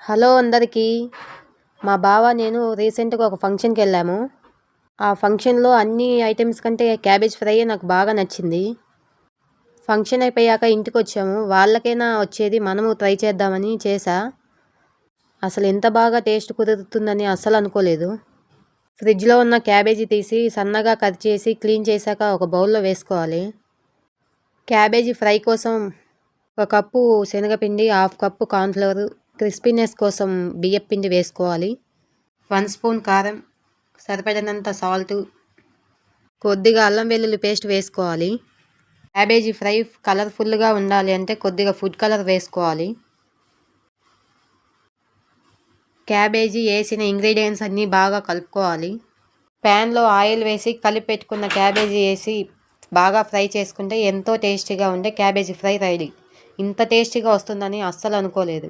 Hello అందరికీ. మా బావ నేను రీసెంట్గా ఒక ఫంక్షన్కి వెళ్ళాము. ఆ ఫంక్షన్లో అన్ని ఐటమ్స్ కంటే క్యాబేజ్ ఫ్రై నాకు బాగా నచ్చింది. ఫంక్షన్ అయిపోయాక ఇంటికి వచ్చాము. వాళ్ళకైనా వచ్చేది, మనము ట్రై చేద్దామని చేసా. అసలు ఎంత బాగా టేస్ట్ కుదురుతుందని అస్సలు అనుకోలేదు. ఫ్రిడ్జ్లో ఉన్న క్యాబేజీ తీసి సన్నగా కట్ చేసి క్లీన్ చేశాక ఒక బౌల్లో వేసుకోవాలి. క్యాబేజీ ఫ్రై కోసం 1 కప్పు శనగపిండి, 1/2 కప్పు కార్న్ఫ్లవర్, క్రిస్పీనెస్ కోసం బియ్యం పిండి వేసుకోవాలి. 1 స్పూన్ కారం, సరిపడినంత సాల్ట్, కొద్దిగా అల్లం వెల్లుల్లి పేస్ట్ వేసుకోవాలి. క్యాబేజీ ఫ్రై కలర్ఫుల్గా ఉండాలి అంటే కొద్దిగా ఫుడ్ కలర్ వేసుకోవాలి. క్యాబేజీ వేసిన ఇంగ్రీడియంట్స్ అన్నీ బాగా కలుపుకోవాలి. ప్యాన్లో ఆయిల్ వేసి కలిపి పెట్టుకున్న క్యాబేజీ వేసి బాగా ఫ్రై చేసుకుంటే ఎంతో టేస్టీగా ఉండే క్యాబేజీ ఫ్రై రెడీ. ఇంత టేస్టీగా వస్తుందని అస్సలు అనుకోలేదు.